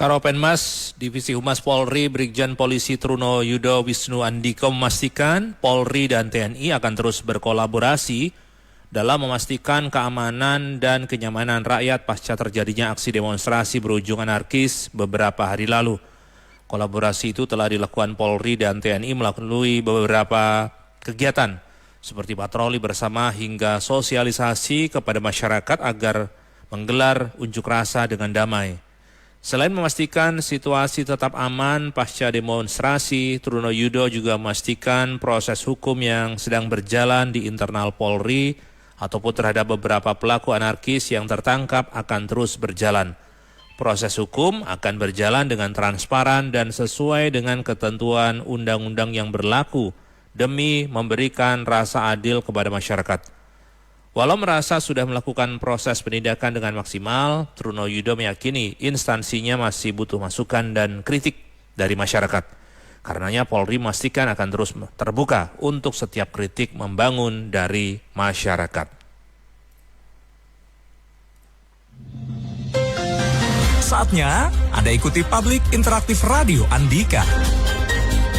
Karopenmas Divisi Humas Polri Brigjen Polisi Truno Yudo Wisnu Andiko memastikan Polri dan TNI akan terus berkolaborasi dalam memastikan keamanan dan kenyamanan rakyat pasca terjadinya aksi demonstrasi berujung anarkis beberapa hari lalu. Kolaborasi itu telah dilakukan Polri dan TNI melalui beberapa kegiatan seperti patroli bersama hingga sosialisasi kepada masyarakat agar menggelar unjuk rasa dengan damai. Selain memastikan situasi tetap aman pasca demonstrasi, Truno Yudo juga memastikan proses hukum yang sedang berjalan di internal Polri ataupun terhadap beberapa pelaku anarkis yang tertangkap akan terus berjalan. Proses hukum akan berjalan dengan transparan dan sesuai dengan ketentuan undang-undang yang berlaku demi memberikan rasa adil kepada masyarakat. Walau merasa sudah melakukan proses penindakan dengan maksimal, Truno Yudo meyakini instansinya masih butuh masukan dan kritik dari masyarakat. Karenanya Polri memastikan akan terus terbuka untuk setiap kritik membangun dari masyarakat. Saatnya Anda ikuti Publik Interaktif Radio Andika.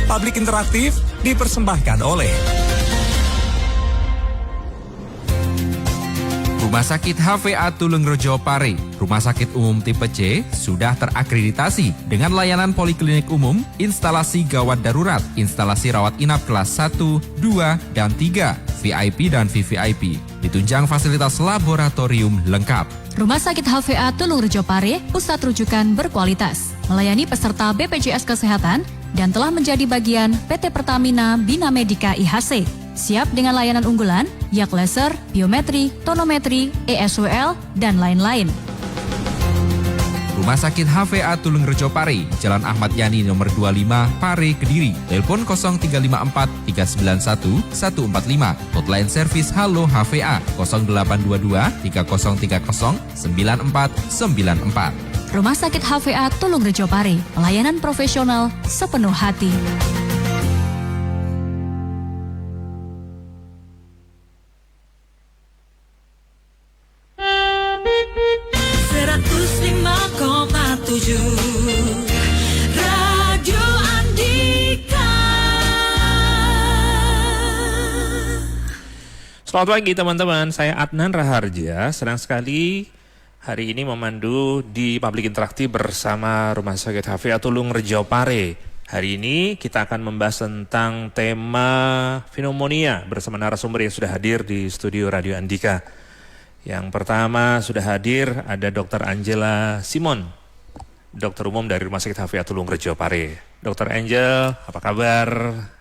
Publik Interaktif dipersembahkan oleh Rumah Sakit HVA Tulungrejo Pare, Rumah Sakit Umum Tipe C, sudah terakreditasi dengan layanan poliklinik umum, instalasi gawat darurat, instalasi rawat inap kelas 1, 2, dan 3, VIP dan VVIP. Ditunjang fasilitas laboratorium lengkap. Rumah Sakit HVA Tulungrejo Pare, pusat rujukan berkualitas, melayani peserta BPJS Kesehatan dan telah menjadi bagian PT Pertamina Bina Medica IHC. Siap dengan layanan unggulan, yak laser, biometri, tonometri, ESWL, dan lain-lain. Rumah Sakit HVA Tulungrejo Pare, Jalan Ahmad Yani nomor 25, Pare, Kediri. Telepon 0354 391 145. Hotline servis Halo HVA 0822 3030 9494. Rumah Sakit HVA Tulungrejo Pare, pelayanan profesional sepenuh hati. Radio Andika. Selamat pagi teman-teman, saya Adnan Raharja. Senang sekali hari ini memandu di Publik Interaktif bersama Rumah Sakit HVA Tulungrejo Pare. Hari ini kita akan membahas tentang tema pneumonia bersama narasumber yang sudah hadir di studio Radio Andika. Yang pertama sudah hadir ada Dr. Angela Simon, dokter umum dari Rumah Sakit HVA Tulungrejo Pare. Dr. Angel, apa kabar?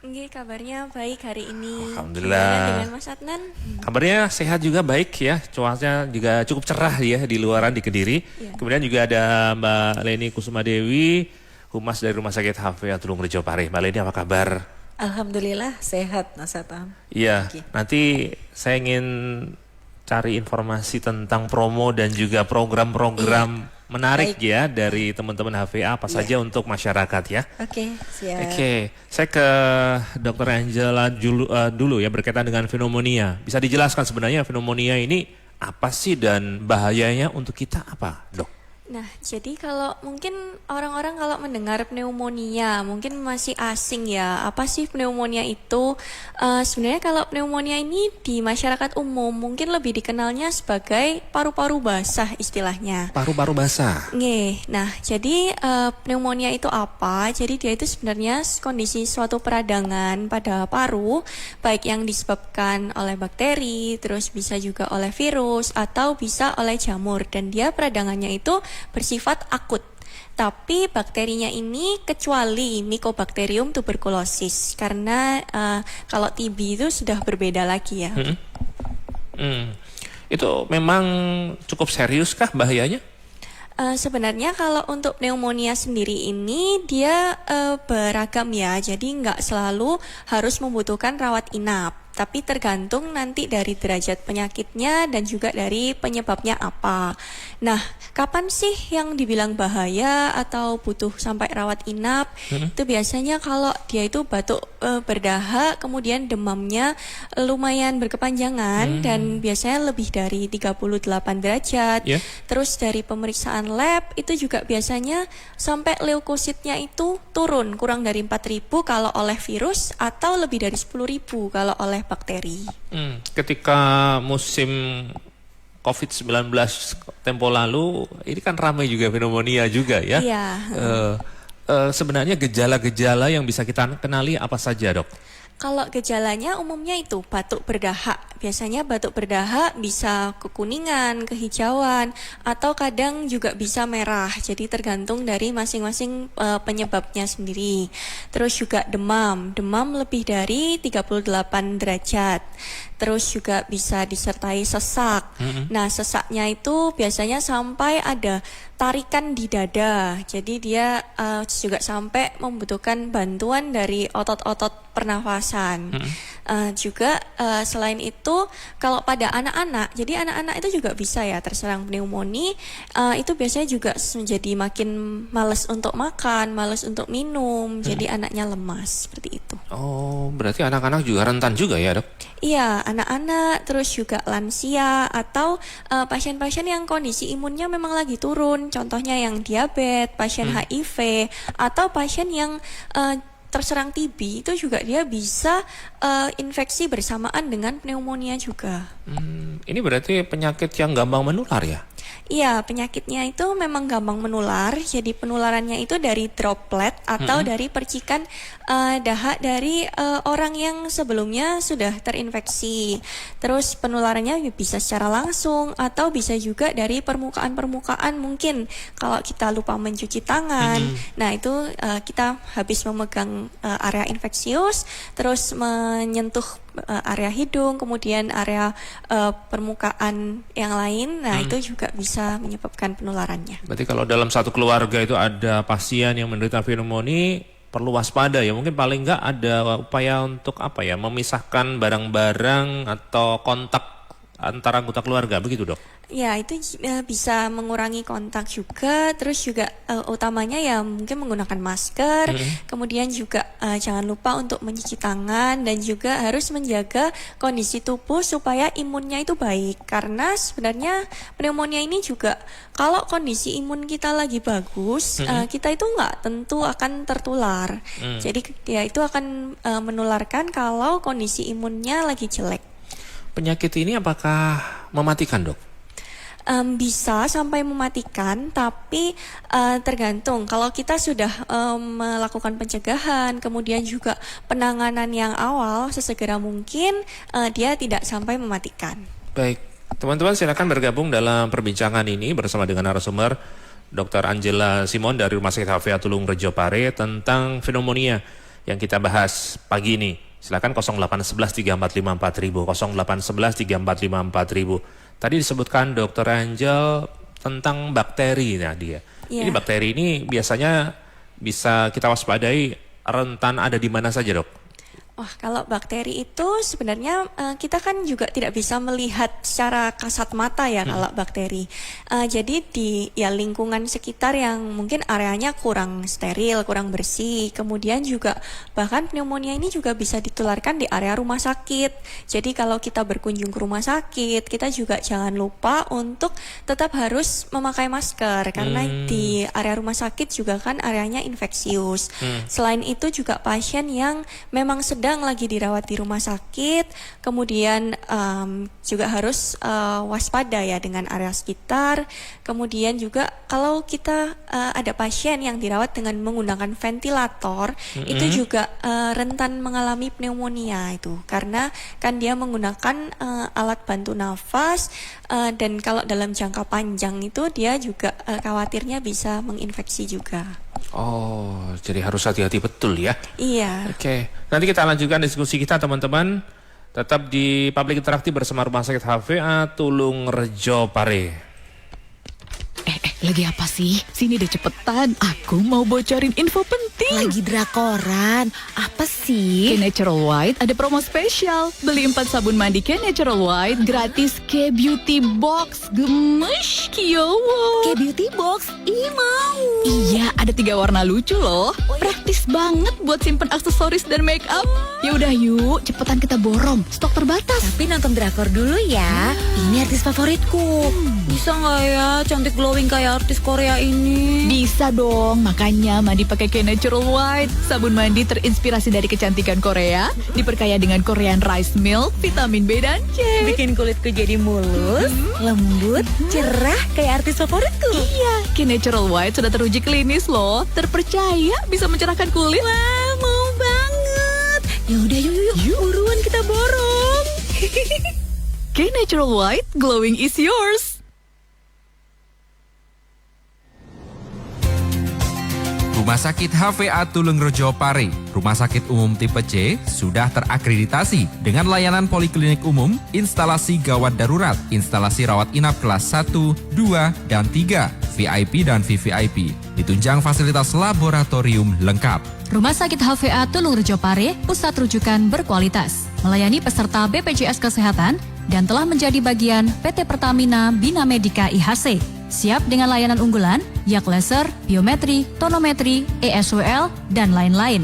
Nggih, kabarnya baik hari ini. Alhamdulillah. Dengan Mas Adnan? Kabarnya sehat juga, baik ya. Cuacanya juga cukup cerah ya di luaran di Kediri. Ya. Kemudian juga ada Mbak Leni Kusuma Dewi, Humas dari Rumah Sakit HVA Tulungrejo Pare. Mbak Leni, apa kabar? Alhamdulillah sehat, Mas Atam. Iya, Oke. nanti saya ingin cari informasi tentang promo dan juga program-program menarik ya dari teman-teman HVA apa saja untuk masyarakat ya. Oke, siap. Oke, saya ke Dr. Angela dulu ya berkaitan dengan pneumonia. Bisa dijelaskan sebenarnya pneumonia ini apa sih dan bahayanya untuk kita apa, Dok? Nah, jadi kalau mungkin orang-orang kalau mendengar pneumonia mungkin masih asing ya. Apa sih pneumonia itu? Sebenarnya kalau pneumonia ini di masyarakat umum mungkin lebih dikenalnya sebagai paru-paru basah istilahnya. Paru-paru basah. Nggih. Nah, jadi pneumonia itu apa? Jadi dia itu sebenarnya kondisi suatu peradangan pada paru, baik yang disebabkan oleh bakteri, terus bisa juga oleh virus atau bisa oleh jamur, dan dia peradangannya itu bersifat akut. Tapi bakterinya ini kecuali Mycobacterium tuberculosis, karena kalau TB itu sudah berbeda lagi ya. Itu memang cukup serius kah bahayanya? Sebenarnya kalau untuk pneumonia sendiri ini dia beragam ya, jadi nggak selalu harus membutuhkan rawat inap. tapi tergantung nanti dari derajat penyakitnya dan juga dari penyebabnya apa. Nah, kapan sih yang dibilang bahaya atau butuh sampai rawat inap? Itu biasanya kalau dia itu batuk berdahak, kemudian demamnya lumayan berkepanjangan dan biasanya lebih dari 38 derajat. Yeah. Terus dari pemeriksaan lab itu juga biasanya sampai leukositnya itu turun kurang dari 4.000 kalau oleh virus atau lebih dari 10.000 kalau oleh bakteri. Ketika musim COVID-19 tempo lalu, ini kan ramai juga pneumonia juga ya. Iya. Sebenarnya gejala-gejala yang bisa kita kenali apa saja, Dok? Kalau gejalanya umumnya itu batuk berdahak. Biasanya batuk berdahak bisa kekuningan, kehijauan, atau kadang juga bisa merah. Jadi tergantung dari masing-masing penyebabnya sendiri. Terus juga demam. Demam lebih dari 38 derajat. Terus juga bisa disertai sesak. Nah, sesaknya itu biasanya sampai ada tarikan di dada. Jadi dia juga sampai membutuhkan bantuan dari otot-otot pernafasan. Juga selain itu kalau pada anak-anak, jadi anak-anak itu juga bisa ya terserang pneumonia. Itu biasanya juga menjadi makin malas untuk makan, malas untuk minum. Jadi anaknya lemas seperti itu. Oh, berarti anak-anak juga rentan juga ya, Dok? Iya, anak-anak, terus juga lansia atau pasien-pasien yang kondisi imunnya memang lagi turun. Contohnya yang diabetes, pasien HIV, atau pasien yang terserang TB, itu juga dia bisa infeksi bersamaan dengan pneumonia juga. Ini berarti penyakit yang gampang menular ya? Iya, penyakitnya itu memang gampang menular. Jadi penularannya itu dari droplet atau dari percikan dahak dari orang yang sebelumnya sudah terinfeksi. Terus penularannya bisa secara langsung atau bisa juga dari permukaan-permukaan, mungkin kalau kita lupa mencuci tangan. Nah, itu kita habis memegang area infeksius, terus menyentuh area hidung, kemudian area permukaan yang lain. Nah, itu juga bisa menyebabkan penularannya. Berarti kalau dalam satu keluarga itu ada pasien yang menderita pneumonia, perlu waspada ya. Mungkin paling enggak ada upaya untuk apa ya, memisahkan barang-barang atau kontak antara anggota keluarga, begitu, Dok? Ya, itu bisa mengurangi kontak juga, terus juga utamanya ya mungkin menggunakan masker, kemudian juga jangan lupa untuk mencuci tangan dan juga harus menjaga kondisi tubuh supaya imunnya itu baik. Karena sebenarnya pneumonia ini juga kalau kondisi imun kita lagi bagus, kita itu nggak tentu akan tertular. Jadi ya itu akan menularkan kalau kondisi imunnya lagi jelek. Penyakit ini apakah mematikan, Dok? Bisa sampai mematikan, tapi tergantung. Kalau kita sudah melakukan pencegahan, kemudian juga penanganan yang awal sesegera mungkin, dia tidak sampai mematikan. Baik, teman-teman silakan bergabung dalam perbincangan ini bersama dengan narasumber Dr. Angela Simon dari Rumah Sakit HVA Tulung Rejo Pare tentang pneumonia yang kita bahas pagi ini. Silakan 0811 345 4000, 0811 345 4000. Tadi disebutkan Dr. Angel tentang bakteri dia. Ini bakteri ini biasanya bisa kita waspadai rentan ada di mana saja, Dok? Wah, kalau bakteri itu sebenarnya kita kan juga tidak bisa melihat secara kasat mata ya kalau bakteri. Jadi di lingkungan sekitar yang mungkin areanya kurang steril, kurang bersih. Kemudian juga bahkan pneumonia ini juga bisa ditularkan di area rumah sakit. Jadi kalau kita berkunjung ke rumah sakit, kita juga jangan lupa untuk tetap harus memakai masker karena di area rumah sakit juga kan areanya infeksius. Selain itu juga pasien yang memang sedang lagi dirawat di rumah sakit, kemudian juga harus waspada ya dengan area sekitar. Kemudian juga kalau kita ada pasien yang dirawat dengan menggunakan ventilator, itu juga rentan mengalami pneumonia itu karena kan dia menggunakan alat bantu nafas dan kalau dalam jangka panjang itu dia juga khawatirnya bisa menginfeksi juga. Oh, jadi harus hati-hati betul ya. Iya. Oke, nanti kita lanjutkan diskusi kita teman-teman. Tetap di Public Interaktif bersama Rumah Sakit HVA Tulung Rejo Pare. Lagi apa sih? Sini deh cepetan. Aku mau bocorin info penting. Lagi drakoran. Apa sih? K-Natural White ada promo spesial. Beli 4 sabun mandi K-Natural White gratis K-Beauty Box. Gemes, kiowo. K-Beauty Box. Ih, mau. Iya, ada 3 warna lucu loh. Praktis banget buat simpen aksesoris dan make up. Ya udah yuk, cepetan kita borong. Stok terbatas. Tapi nonton drakor dulu ya. Ini artis favoritku. Bisa nggak ya cantik glowing kayak artis Korea ini? Bisa dong, makanya mandi pakai K-Natural White. Sabun mandi terinspirasi dari kecantikan Korea, diperkaya dengan Korean rice milk, vitamin B dan C. Bikin kulitku jadi mulus, lembut, cerah kayak artis favoritku. Iya, K-Natural White sudah teruji klinis loh. Terpercaya bisa mencerahkan kulit. Wah, mau banget. Ya udah yuk, buruan kita borong. K-Natural White, glowing is yours. Rumah Sakit HVA Tulungrejo Pare, Rumah Sakit Umum Tipe C, sudah terakreditasi dengan layanan poliklinik umum, instalasi gawat darurat, instalasi rawat inap kelas 1, 2, dan 3, VIP dan VVIP. Ditunjang fasilitas laboratorium lengkap. Rumah Sakit HVA Tulungrejo Pare, pusat rujukan berkualitas, melayani peserta BPJS Kesehatan dan telah menjadi bagian PT Pertamina Bina Medica IHC. Siap dengan layanan unggulan, yak laser, biometri, tonometri, ESWL, dan lain-lain.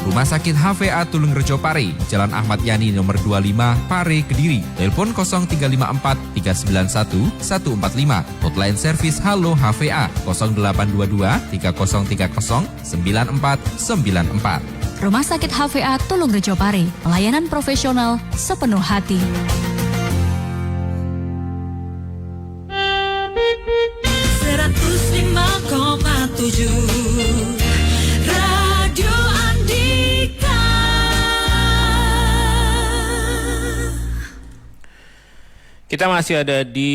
Rumah Sakit HVA Tulungrejo Pare, Jalan Ahmad Yani nomor 25, Pare, Kediri. Telepon 0354 391 145. Hotline servis Halo HVA 0822 3030 9494. Rumah Sakit HVA Tulungrejo Pare, pelayanan profesional sepenuh hati. Radio Andika. Kita masih ada di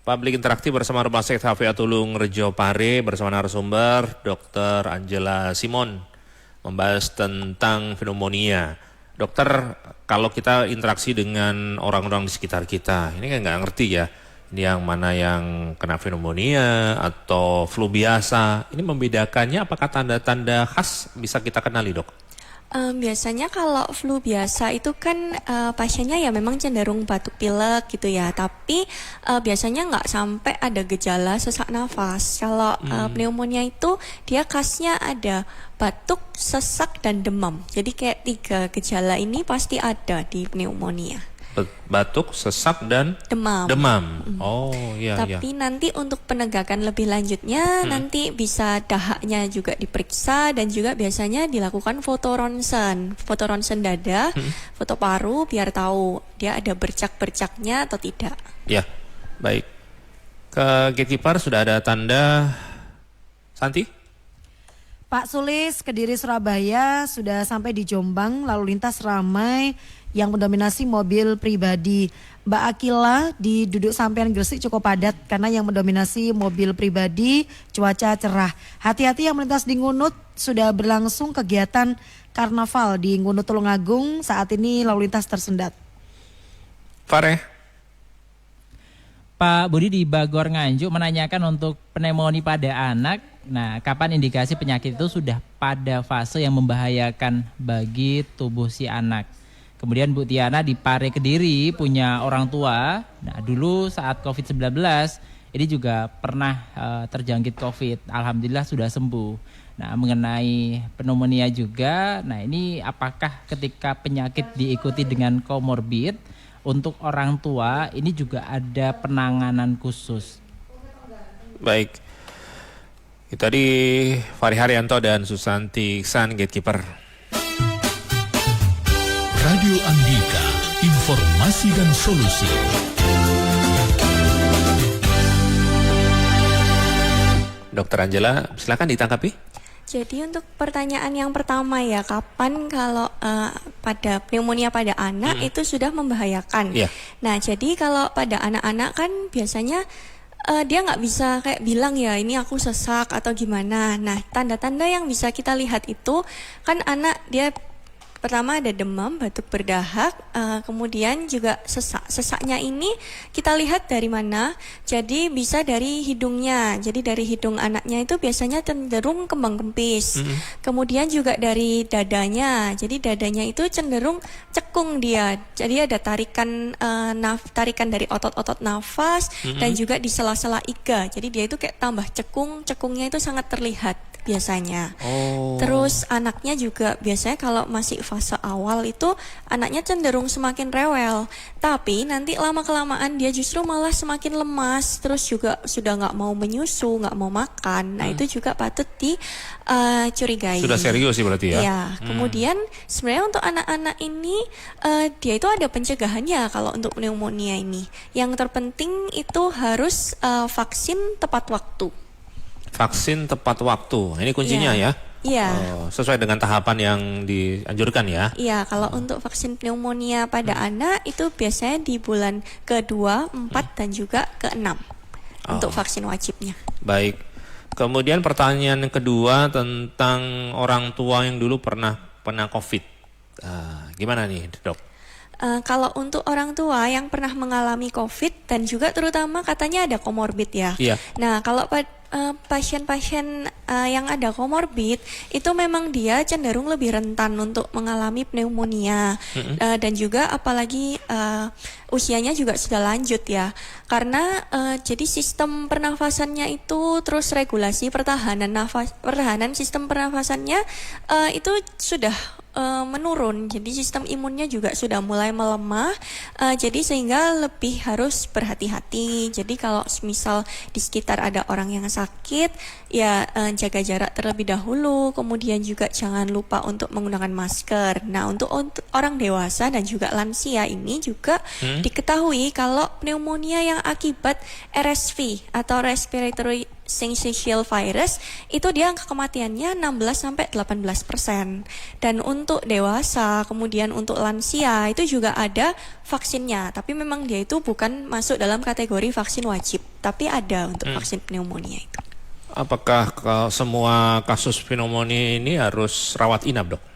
Public Interaktif bersama Rumah Sakit HVA Tulungrejo Pare bersama narasumber Dr. Angela Simon membahas tentang pneumonia. Dokter, kalau kita interaksi dengan orang-orang di sekitar kita, ini kan nggak ngerti ya. Ini yang mana yang kena pneumonia atau flu biasa. Ini membedakannya apakah tanda-tanda khas bisa kita kenali, Dok? Biasanya kalau flu biasa itu kan pasiennya ya memang cenderung batuk pilek gitu ya. Tapi biasanya nggak sampai ada gejala sesak nafas. Kalau pneumonia itu dia khasnya ada batuk, sesak, dan demam. Jadi kayak 3 gejala ini pasti ada di pneumonia. Batuk, sesak, dan demam. Oh iya. Tapi nanti untuk penegakan lebih lanjutnya nanti bisa dahaknya juga diperiksa dan juga biasanya dilakukan foto ronsen dada, foto paru biar tahu dia ada bercak-bercaknya atau tidak. Ya, baik. Ke gatekeeper sudah ada tanda. Santi? Pak Sulis, Kediri Surabaya sudah sampai di Jombang, lalu lintas ramai yang mendominasi mobil pribadi. Mbak Akila di Duduk Sampean Gresik cukup padat karena yang mendominasi mobil pribadi, cuaca cerah. Hati-hati yang melintas di Ngunut, sudah berlangsung kegiatan karnaval di Ngunut Tulungagung, saat ini lalu lintas tersendat. Fareh? Pak Budi di Bagor Nganjuk menanyakan untuk pneumonia pada anak. Nah, kapan indikasi penyakit itu sudah pada fase yang membahayakan bagi tubuh si anak? Kemudian Bu Tiana di Pare Kediri punya orang tua. Nah, dulu saat COVID-19 ini juga pernah terjangkit COVID. Alhamdulillah sudah sembuh. Nah, mengenai pneumonia juga, nah ini apakah ketika penyakit diikuti dengan komorbid, untuk orang tua ini juga ada penanganan khusus? Baik. Kita di Fahri Haryanto dan Susanti Iksan, gatekeeper. Radio Andika, informasi dan solusi. Dr. Angela, silakan ditanggapi. Jadi untuk pertanyaan yang pertama ya, kapan kalau pada pneumonia pada anak itu sudah membahayakan. Yeah. Nah, jadi kalau pada anak-anak kan biasanya dia nggak bisa kayak bilang ya ini aku sesak atau gimana. Nah, tanda-tanda yang bisa kita lihat itu kan anak dia Pertama ada demam, batuk berdahak, kemudian juga sesak. Sesaknya ini kita lihat dari mana? Jadi bisa dari hidungnya. Jadi dari hidung anaknya itu biasanya cenderung kembang kempis. Kemudian juga dari dadanya. Jadi dadanya itu cenderung cekung dia. Jadi ada tarikan tarikan dari otot-otot nafas dan juga di sela-sela iga. Jadi dia itu kayak tambah cekung. Cekungnya itu sangat terlihat biasanya. Terus anaknya juga biasanya kalau masih fase awal itu anaknya cenderung semakin rewel. Tapi nanti lama-kelamaan dia justru malah semakin lemas. Terus juga sudah nggak mau menyusu, nggak mau makan. Nah itu juga patut dicurigai. Sudah serius sih berarti ya? Iya. Kemudian sebenarnya untuk anak-anak ini dia itu ada pencegahannya kalau untuk pneumonia ini. Yang terpenting itu harus vaksin tepat waktu. Vaksin tepat waktu, ini kuncinya ya? Iya. Sesuai dengan tahapan yang dianjurkan ya? Iya, kalau untuk vaksin pneumonia pada anak itu biasanya di bulan ke-2, 4, dan juga ke-6 untuk vaksin wajibnya. Baik. Kemudian pertanyaan kedua tentang orang tua yang dulu pernah COVID. Gimana nih, Dok? Kalau untuk orang tua yang pernah mengalami COVID dan juga terutama katanya ada komorbid ya. Iya. Nah, kalau pasien-pasien yang ada komorbid itu memang dia cenderung lebih rentan untuk mengalami pneumonia dan juga apalagi usianya juga sudah lanjut ya. Karena jadi sistem pernafasannya itu terus regulasi pertahanan sistem pernafasannya itu sudah menurun. Jadi sistem imunnya juga sudah mulai melemah. Jadi sehingga lebih harus berhati-hati. Jadi kalau misal di sekitar ada orang yang sakit, ya jaga jarak terlebih dahulu. Kemudian juga jangan lupa untuk menggunakan masker. Nah, untuk orang dewasa dan juga lansia ini juga diketahui kalau pneumonia yang akibat RSV atau respiratory syncytial virus itu dia angka kematiannya 16-18%. Dan untuk dewasa, kemudian untuk lansia itu juga ada vaksinnya, tapi memang dia itu bukan masuk dalam kategori vaksin wajib, tapi ada untuk vaksin pneumonia itu. Apakah semua kasus pneumonia ini harus rawat inap, Dok?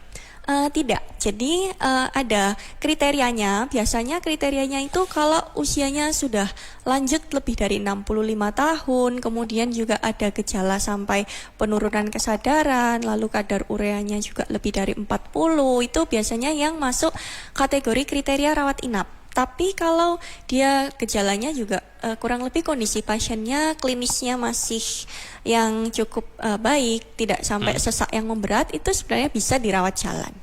Tidak, jadi ada kriterianya. Biasanya kriterianya itu kalau usianya sudah lanjut lebih dari 65 tahun, kemudian juga ada gejala sampai penurunan kesadaran, lalu kadar ureanya juga lebih dari 40, itu biasanya yang masuk kategori kriteria rawat inap. Tapi kalau dia gejalanya juga kurang lebih kondisi pasiennya klinisnya masih yang cukup baik, tidak sampai sesak yang memberat, itu sebenarnya bisa dirawat jalan.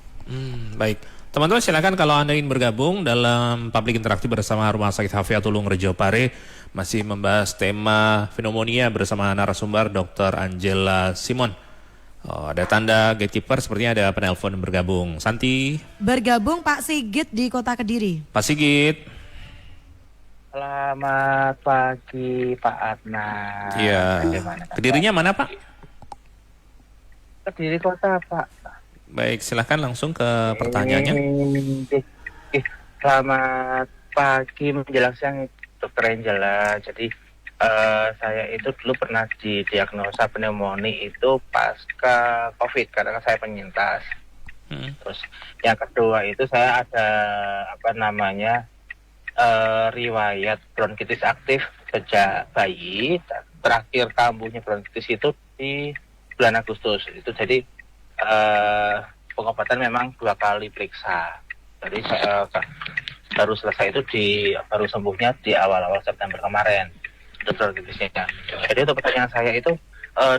Baik, teman-teman silakan kalau Anda ingin bergabung dalam public interaktif bersama Rumah Sakit HVA Tulung Rejo Pare, masih membahas tema pneumonia bersama narasumber Dr. Angela Simon. Ada tanda gatekeeper, sepertinya ada penelpon bergabung. Santi. Bergabung Pak Sigit di Kota Kediri. Pak Sigit. Selamat pagi Pak Adnan. Iya. Kedirinya mana Pak? Kediri Kota Pak. Baik, silahkan langsung ke pertanyaannya. Selamat pagi menjelang siang Dr. Angela. Jadi saya itu dulu pernah didiagnosa pneumonia itu pasca COVID karena saya penyintas. Terus yang kedua itu saya ada riwayat bronkitis aktif sejak bayi. Terakhir kambuhnya bronkitis itu di bulan Agustus. Itu jadi pengobatan memang 2 kali periksa. Jadi baru selesai itu baru sembuhnya di awal-awal September kemarin. Bronkitisnya. Jadi untuk pertanyaan saya itu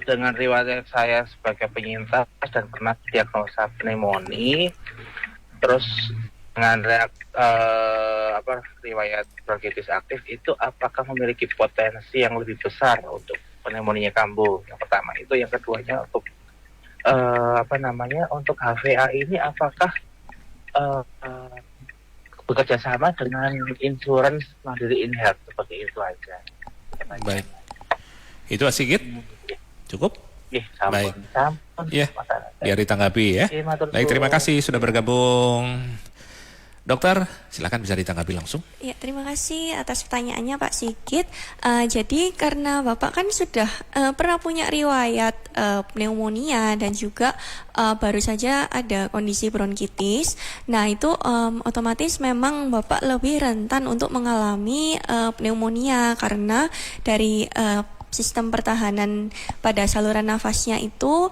dengan riwayat saya sebagai penyintas dan pernah diagnosa pneumonia, terus dengan riwayat bronkitis aktif itu apakah memiliki potensi yang lebih besar untuk pneumonia kambuh? Yang pertama itu, yang keduanya untuk untuk HVA ini apakah bekerja sama dengan insurance Mandiri InHealth seperti itu aja? Baik. Itu Sigit? Cukup? Baik. Iya, biar ditanggapi ya. Baik, terima kasih sudah bergabung. Dokter, silakan bisa ditanggapi langsung. Ya, terima kasih atas pertanyaannya Pak Sigit. Jadi karena Bapak kan sudah pernah punya riwayat pneumonia dan juga baru saja ada kondisi bronkitis. Nah, itu otomatis memang Bapak lebih rentan untuk mengalami pneumonia karena dari sistem pertahanan pada saluran nafasnya itu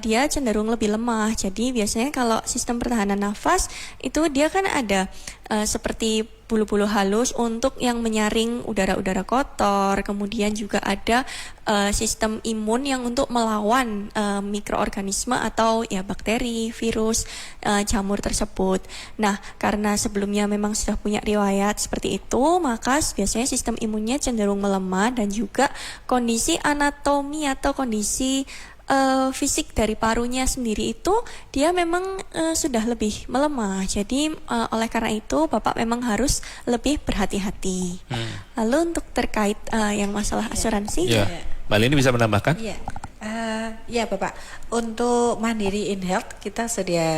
dia cenderung lebih lemah. Jadi biasanya kalau sistem pertahanan nafas itu dia kan ada seperti bulu-bulu halus untuk yang menyaring udara-udara kotor. Kemudian juga ada sistem imun yang untuk melawan mikroorganisme atau ya bakteri, virus, jamur tersebut. Nah, karena sebelumnya memang sudah punya riwayat seperti itu, maka biasanya sistem imunnya cenderung melemah dan juga kondisi anatomi atau kondisi fisik dari parunya sendiri itu dia memang sudah lebih melemah. Jadi oleh karena itu Bapak memang harus lebih berhati-hati. Lalu untuk terkait yang masalah asuransi, Mbak Leni bisa menambahkan? Ya Bapak, untuk Mandiri InHealth kita sudah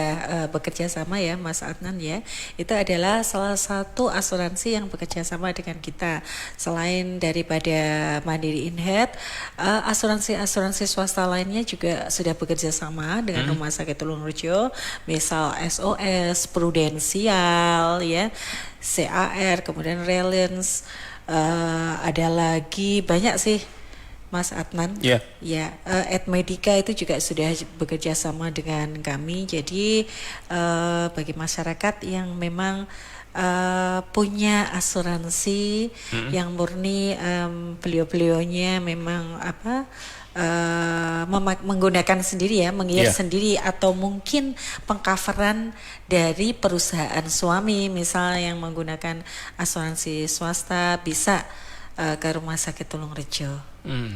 bekerja sama ya Mas Adnan ya. Itu adalah salah satu asuransi yang bekerja sama dengan kita. Selain daripada Mandiri InHealth, asuransi-asuransi swasta lainnya juga sudah bekerja sama dengan Rumah Sakit Tulungarejo, misal SOS, Prudensial ya, CAR, kemudian Reliance, ada lagi banyak sih Mas Adnan. Ya, Edmedica itu juga sudah bekerja sama dengan kami. Jadi bagi masyarakat yang memang punya asuransi yang murni, beliau-beliaunya memang menggunakan sendiri ya, mengiur sendiri atau mungkin pengcoveran dari perusahaan suami, misal yang menggunakan asuransi swasta bisa ke Rumah Sakit Tulungarejo.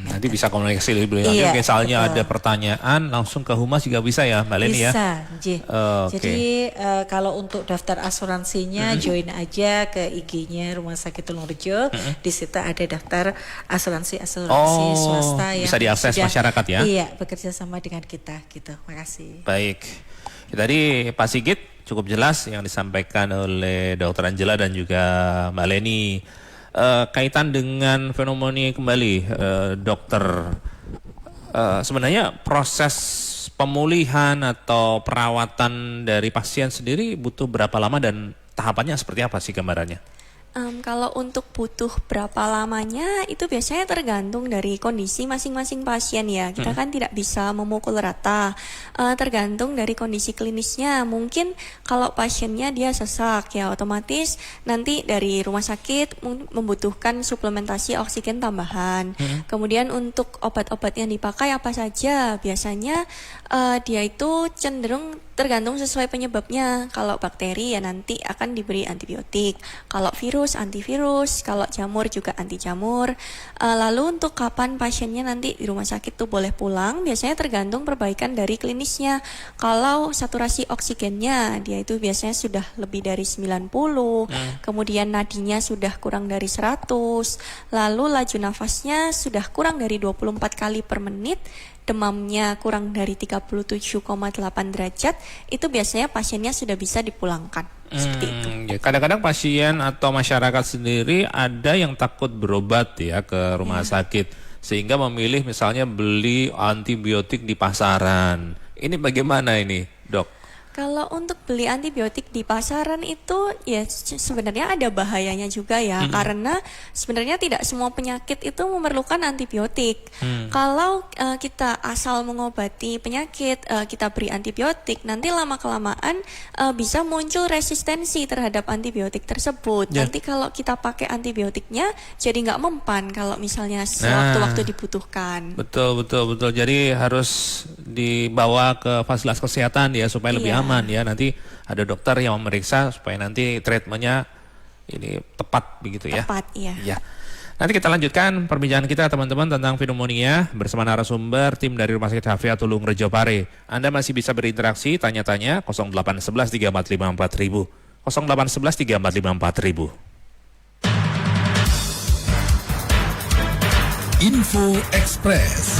Nanti bisa komunikasi lebih lanjut. Misalnya ada pertanyaan langsung ke Humas juga bisa ya Mbak Leni ya? Bisa, Jadi kalau untuk daftar asuransinya join aja ke IG-nya Rumah Sakit Tulungarejo. Di situ ada daftar asuransi swasta yang bisa diakses masyarakat ya? Iya, bekerja sama dengan kita gitu. Makasih. Baik. Tadi Pak Sigit cukup jelas yang disampaikan oleh Dr. Angela dan juga Mbak Leni. Kaitan dengan pneumonia kembali, dokter, sebenarnya proses pemulihan atau perawatan dari pasien sendiri butuh berapa lama dan tahapannya seperti apa sih gambarannya? Kalau untuk butuh berapa lamanya itu biasanya tergantung dari kondisi masing-masing pasien ya. Kita kan tidak bisa memukul rata. Tergantung dari kondisi klinisnya. Mungkin kalau pasiennya dia sesak ya otomatis nanti dari rumah sakit membutuhkan suplementasi oksigen tambahan. Kemudian untuk obat-obat yang dipakai apa saja? Biasanya dia itu cenderung tergantung sesuai penyebabnya. Kalau bakteri ya nanti akan diberi antibiotik. Kalau virus, antivirus. Kalau jamur juga anti jamur. Lalu untuk kapan pasiennya nanti di rumah sakit tuh boleh pulang, biasanya tergantung perbaikan dari klinisnya. Kalau saturasi oksigennya dia itu biasanya sudah lebih dari 90, kemudian nadinya sudah kurang dari 100, lalu laju nafasnya sudah kurang dari 24 kali per menit, demamnya kurang dari 37,8 derajat, itu biasanya pasiennya sudah bisa dipulangkan. Seperti itu. Kadang-kadang pasien atau masyarakat sendiri ada yang takut berobat ya ke rumah sakit, sehingga memilih misalnya beli antibiotik di pasaran. Ini bagaimana ini, Dok? Kalau untuk beli antibiotik di pasaran itu ya sebenarnya ada bahayanya juga ya, karena sebenarnya tidak semua penyakit itu memerlukan antibiotik. Kalau kita asal mengobati penyakit, kita beri antibiotik, nanti lama-kelamaan bisa muncul resistensi terhadap antibiotik tersebut. Nanti kalau kita pakai antibiotiknya jadi nggak mempan kalau misalnya sewaktu-waktu dibutuhkan. Betul. Jadi harus dibawa ke fasilitas kesehatan ya supaya lebih aman ya. Nanti ada dokter yang memeriksa supaya nanti treatmentnya ini tepat begitu ya. Tepat, iya. Ya. Nanti kita lanjutkan perbincangan kita teman-teman tentang pneumonia bersama narasumber tim dari Rumah Sakit HVA Tulungarejo Pare. Anda masih bisa berinteraksi, tanya-tanya 0811 345 4000, 0811 345 4000. Info Express.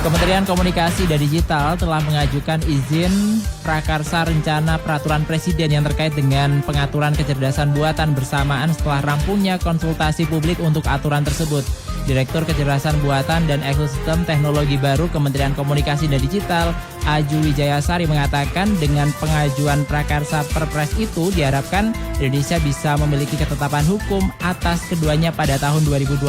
Kementerian Komunikasi dan Digital telah mengajukan izin prakarsa rencana peraturan presiden yang terkait dengan pengaturan kecerdasan buatan bersamaan setelah rampungnya konsultasi publik untuk aturan tersebut. Direktur Kecerdasan Buatan dan Ekosistem Teknologi Baru Kementerian Komunikasi dan Digital, Aju Wijayasari mengatakan dengan pengajuan prakarsa Perpres itu diharapkan Indonesia bisa memiliki ketetapan hukum atas keduanya pada tahun 2025.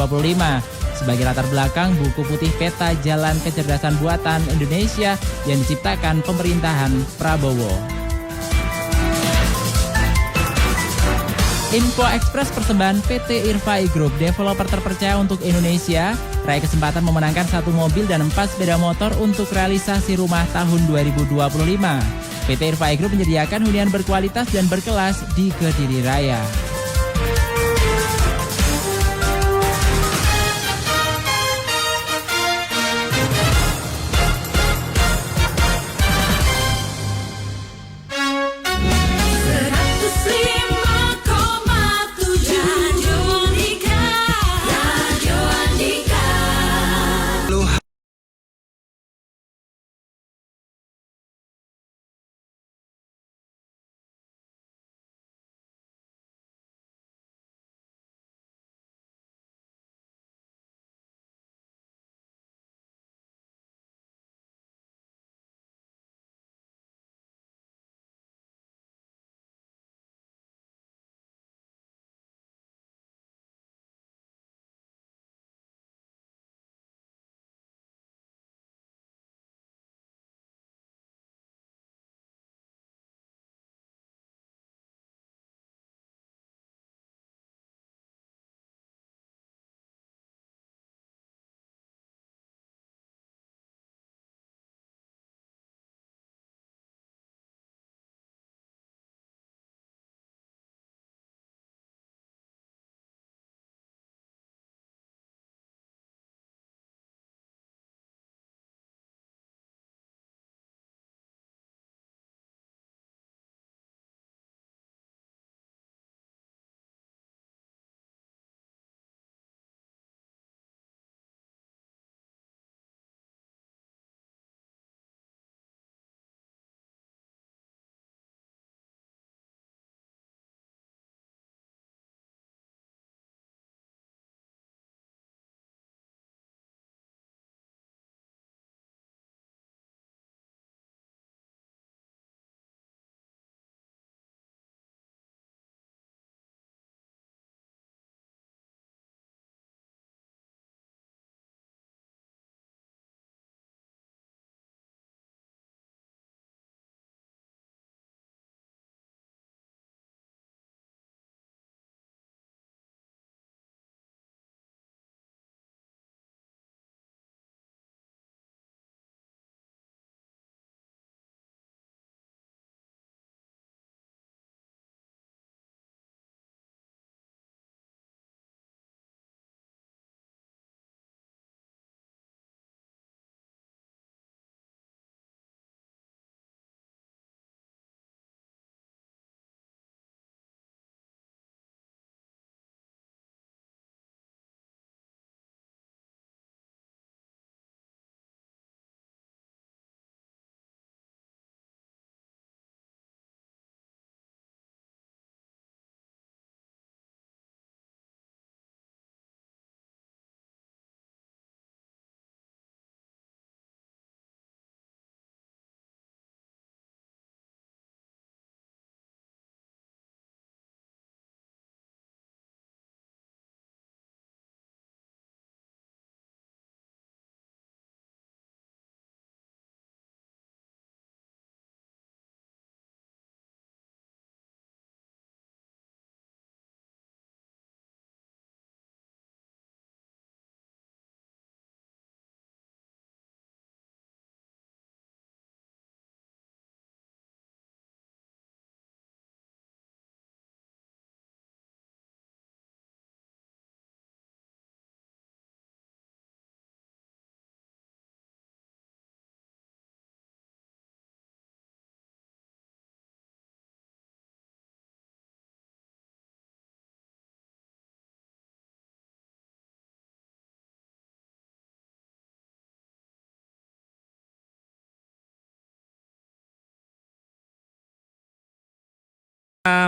Sebagai latar belakang buku putih peta jalan kecerdasan buatan Indonesia yang diciptakan pemerintahan Prabowo. Info Express persembahan PT Irfai Group, developer terpercaya untuk Indonesia, raih kesempatan memenangkan 1 mobil dan 4 sepeda motor untuk realisasi rumah tahun 2025. PT Irfai Group menyediakan hunian berkualitas dan berkelas di Kediri Raya.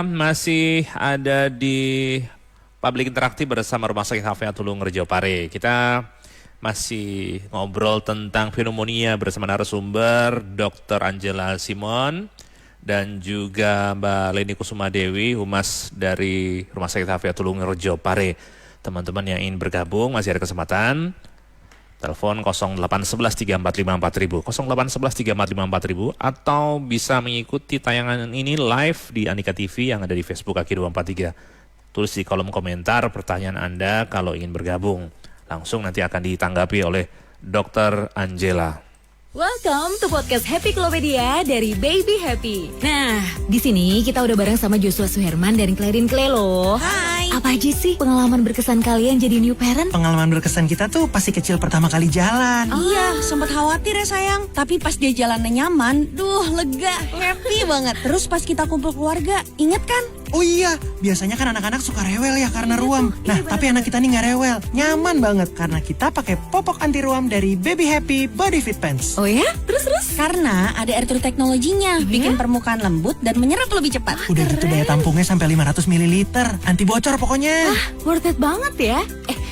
Masih ada di Public Interaktif bersama Rumah Sakit HVA Tulung Rejo Pare. Kita masih ngobrol tentang pneumonia bersama narasumber Dr. Angela Simon dan juga Mbak Leni Kusuma Dewi, Humas dari Rumah Sakit HVA Tulung Rejo Pare. Teman-teman yang ingin bergabung masih ada kesempatan. Telepon 0811 345 4000, 0811 345 4000, atau bisa mengikuti tayangan ini live di Andika TV yang ada di Facebook Aki 243. Tulis di kolom komentar pertanyaan Anda kalau ingin bergabung. Langsung nanti akan ditanggapi oleh Dr. Angela. Welcome to podcast Happy Klopedia dari Baby Happy. Nah, di sini kita udah bareng sama Joshua Suherman dan Clarin Clay loh. Hai. Apa aja sih pengalaman berkesan kalian jadi new parent? Pengalaman berkesan kita tuh pasti kecil pertama kali jalan. Iya, sempat khawatir ya sayang. Tapi pas dia jalannya nyaman, lega, happy banget. Terus pas kita kumpul keluarga, inget kan? Oh iya, biasanya kan anak-anak suka rewel ya karena ruam. Nah, tapi anak kita nih nggak rewel, nyaman banget karena kita pakai popok anti ruam dari Baby Happy Body Fit Pants. Oh ya? Terus? Karena ada air teknologinya, bikin permukaan lembut dan menyerap lebih cepat. Udah gitu daya tampungnya sampai 500 ml, anti bocor pokoknya. Wah, worth it banget ya.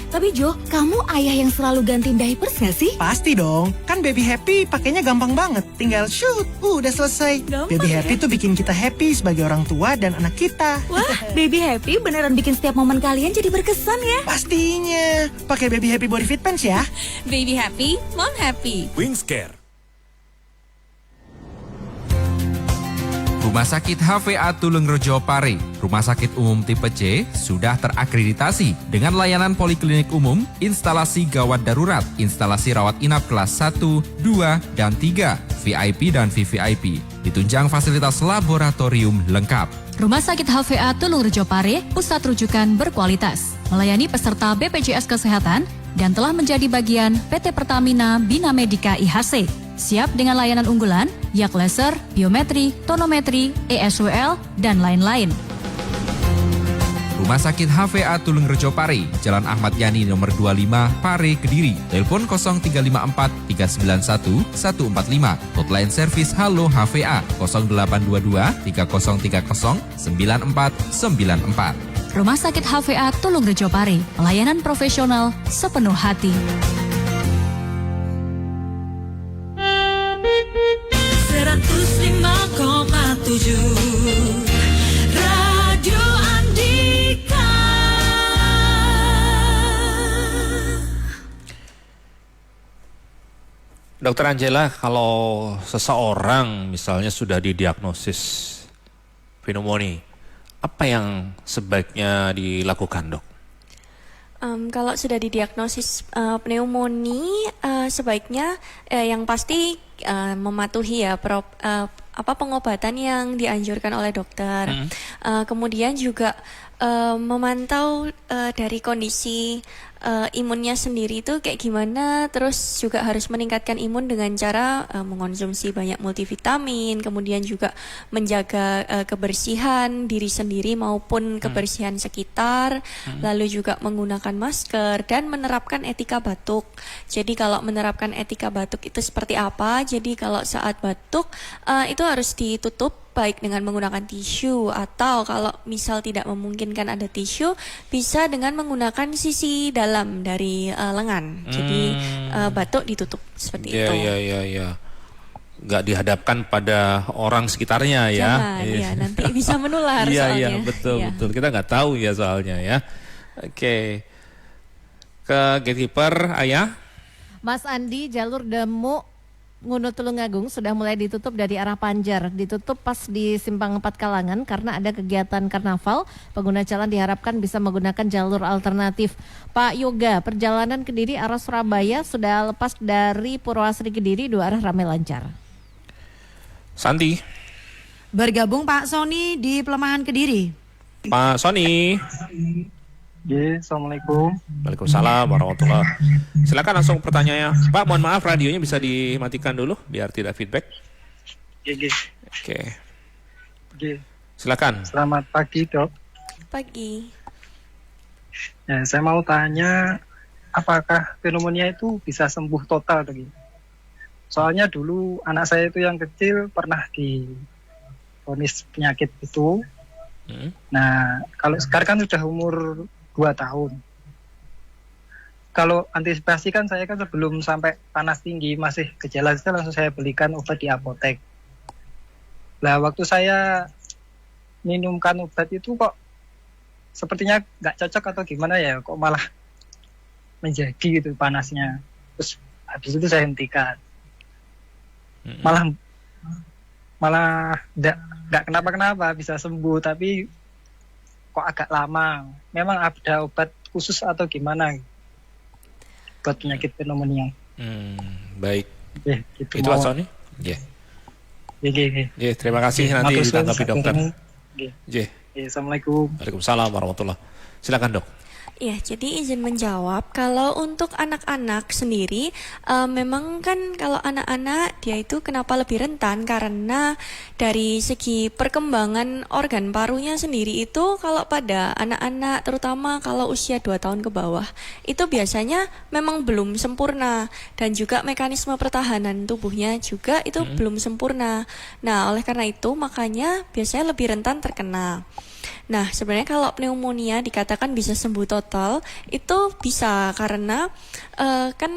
Tapi Jo, kamu ayah yang selalu gantiin diapers gak sih? Pasti dong, kan Baby Happy pakainya gampang banget. Tinggal shoot, udah selesai. Gampang Baby Happy ya? tuh bikin kita happy sebagai orang tua dan anak kita. Wah, Baby Happy beneran bikin setiap momen kalian jadi berkesan ya? Pastinya, pakai Baby Happy Body Fit Pants ya. Baby happy, mom happy. Wingscare. Rumah Sakit HVA Tulung Rejo Pare, Rumah Sakit Umum Tipe C, sudah terakreditasi dengan layanan poliklinik umum, instalasi gawat darurat, instalasi rawat inap kelas 1, 2, dan 3, VIP dan VVIP. Ditunjang fasilitas laboratorium lengkap. Rumah Sakit HVA Tulung Rejo Pare, pusat rujukan berkualitas, melayani peserta BPJS Kesehatan dan telah menjadi bagian PT Pertamina Bina Medica IHC. Siap dengan layanan unggulan, yak laser, biometri, tonometri, ESWL, dan lain-lain. Rumah Sakit HVA Tulung Rejo Pare, Jalan Ahmad Yani nomor 25, Pare, Kediri. Telepon 0354 391 145. Hotline service Halo HVA 0822 3030 9494. Rumah Sakit HVA Tulung Rejo Pare, pelayanan profesional sepenuh hati. 105,7 Radio Andika. Dokter Angela, kalau seseorang misalnya sudah didiagnosis pneumonia, apa yang sebaiknya dilakukan, Dok? Kalau sudah didiagnosis pneumonia, sebaiknya yang pasti mematuhi ya pengobatan yang dianjurkan oleh dokter. Kemudian juga memantau dari kondisi imunnya sendiri itu kayak gimana, terus juga harus meningkatkan imun dengan cara mengonsumsi banyak multivitamin, kemudian juga menjaga kebersihan diri sendiri maupun kebersihan sekitar, lalu juga menggunakan masker dan menerapkan etika batuk. Jadi kalau menerapkan etika batuk itu seperti apa? Jadi kalau saat batuk itu harus ditutup baik dengan menggunakan tisu, atau kalau misal tidak memungkinkan ada tisu, bisa dengan menggunakan sisi dalam dari lengan. Jadi batuk ditutup seperti itu. Iya. Nggak dihadapkan pada orang sekitarnya ya. Jangan, ya nanti bisa menular soalnya. Iya, betul. Kita nggak tahu ya soalnya ya. Oke. Ke gatekeeper, Ayah. Mas Andi, jalur Demu Ngunu Tulungagung sudah mulai ditutup dari arah Panjar. Ditutup pas di Simpang 4 Kalangan karena ada kegiatan karnaval. Pengguna jalan diharapkan bisa menggunakan jalur alternatif. Pak Yoga, perjalanan Kediri arah Surabaya sudah lepas dari Purwasri Kediri, dua arah ramai lancar. Santi. Bergabung Pak Sony di Pelemahan Kediri. Pak Sony. Assalamualaikum. Waalaikumsalam warahmatullahi. Silakan langsung pertanyaannya. Pak, mohon maaf radionya bisa dimatikan dulu biar tidak feedback. Oke. Silakan. Selamat pagi, Dok. Pagi. Ya, saya mau tanya, apakah pneumonia itu bisa sembuh total tadi? Soalnya dulu anak saya itu yang kecil pernah divonis penyakit itu, Nah, kalau sekarang kan sudah umur 2 tahun. Kalau antisipasi kan saya kan sebelum sampai panas tinggi masih gejala itu langsung saya belikan obat di apotek. Nah, waktu saya minumkan obat itu kok sepertinya nggak cocok atau gimana ya, kok malah menjadi gitu panasnya. Terus habis itu saya hentikan. Malah nggak kenapa-kenapa, bisa sembuh, tapi kok agak lama. Memang ada obat khusus atau gimana buat penyakit pneumonia? Baik. Gitu Itu Pak Sony? Terima kasih, nanti ditanggapi dokter. Assalamualaikum. Waalaikumsalam warahmatullahi. Silakan dok. Ya, jadi izin menjawab, kalau untuk anak-anak sendiri, memang kan kalau anak-anak dia itu kenapa lebih rentan, karena dari segi perkembangan organ parunya sendiri itu kalau pada anak-anak, terutama kalau usia 2 tahun ke bawah, itu biasanya memang belum sempurna, dan juga mekanisme pertahanan tubuhnya juga itu belum sempurna. Nah, oleh karena itu makanya biasanya lebih rentan terkena. Nah, sebenarnya kalau pneumonia dikatakan bisa sembuh total, itu bisa karena kan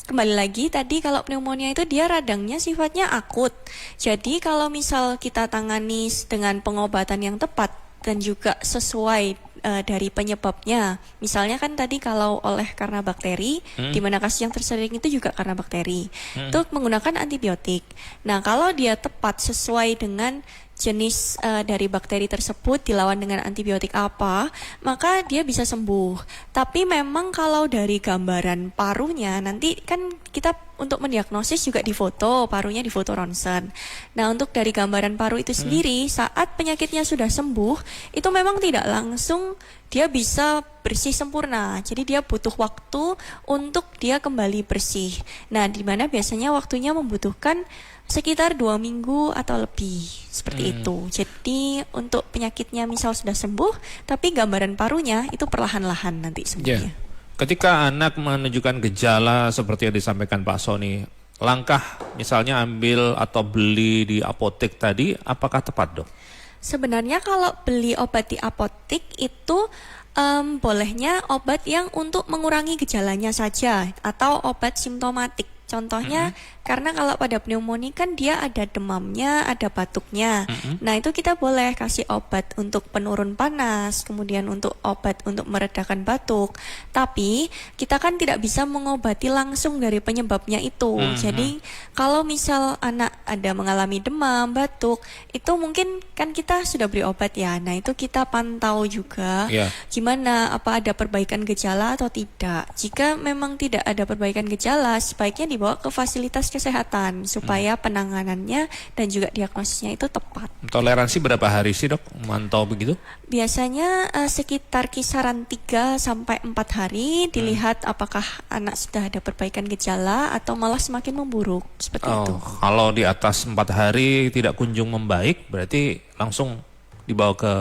kembali lagi tadi kalau pneumonia itu dia radangnya sifatnya akut. Jadi kalau misal kita tangani dengan pengobatan yang tepat dan juga sesuai dari penyebabnya. Misalnya kan tadi kalau karena bakteri, di mana kasus yang tersering itu juga karena bakteri. Itu menggunakan antibiotik. Nah, kalau dia tepat sesuai dengan jenis dari bakteri tersebut dilawan dengan antibiotik apa, maka dia bisa sembuh. Tapi memang kalau dari gambaran parunya, nanti kan kita untuk mendiagnosis juga difoto, parunya difoto ronsen. Nah, untuk dari gambaran paru itu sendiri, saat penyakitnya sudah sembuh, itu memang tidak langsung dia bisa bersih sempurna. Jadi dia butuh waktu untuk dia kembali bersih. Nah, di mana biasanya waktunya membutuhkan sekitar 2 minggu atau lebih, seperti itu. Jadi untuk penyakitnya misal sudah sembuh, tapi gambaran parunya itu perlahan-lahan nanti sembuhnya. Ketika anak menunjukkan gejala seperti yang disampaikan Pak Sony, langkah misalnya ambil atau beli di apotek tadi, apakah tepat dok? Sebenarnya kalau beli obat di apotek itu bolehnya obat yang untuk mengurangi gejalanya saja atau obat simptomatik. Contohnya, karena kalau pada pneumonia kan dia ada demamnya, ada batuknya. Nah, itu kita boleh kasih obat untuk penurun panas, kemudian untuk obat untuk meredakan batuk. Tapi, kita kan tidak bisa mengobati langsung dari penyebabnya itu. Jadi, kalau misal anak ada mengalami demam, batuk, itu mungkin kan kita sudah beri obat ya. Nah, itu kita pantau juga gimana, apa ada perbaikan gejala atau tidak. Jika memang tidak ada perbaikan gejala, sebaiknya dibawa ke fasilitas kesehatan supaya penanganannya dan juga diagnosisnya itu tepat. Toleransi berapa hari sih dok mantau begitu? Biasanya sekitar kisaran 3-4 hari dilihat apakah anak sudah ada perbaikan gejala atau malah semakin memburuk seperti itu. Kalau di atas 4 hari tidak kunjung membaik, berarti langsung dibawa ke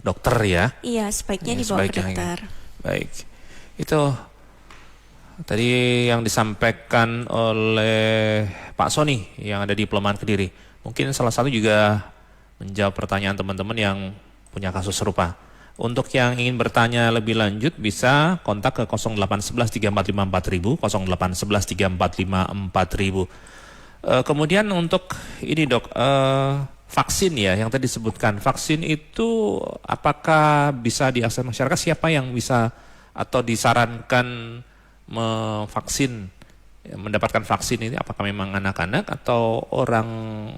dokter ya? Iya, sebaiknya dibawa ke dokter. Baik, itu tadi yang disampaikan oleh Pak Sony yang ada di Pelemahan Kediri. Mungkin salah satu juga menjawab pertanyaan teman-teman yang punya kasus serupa. Untuk yang ingin bertanya lebih lanjut bisa kontak ke 0811 345 4000, 0811 345 4000. Kemudian untuk ini dok, vaksin ya yang tadi disebutkan. Vaksin itu apakah bisa diakses masyarakat? Siapa yang bisa atau disarankan mendapatkan vaksin ini, apakah memang anak-anak atau orang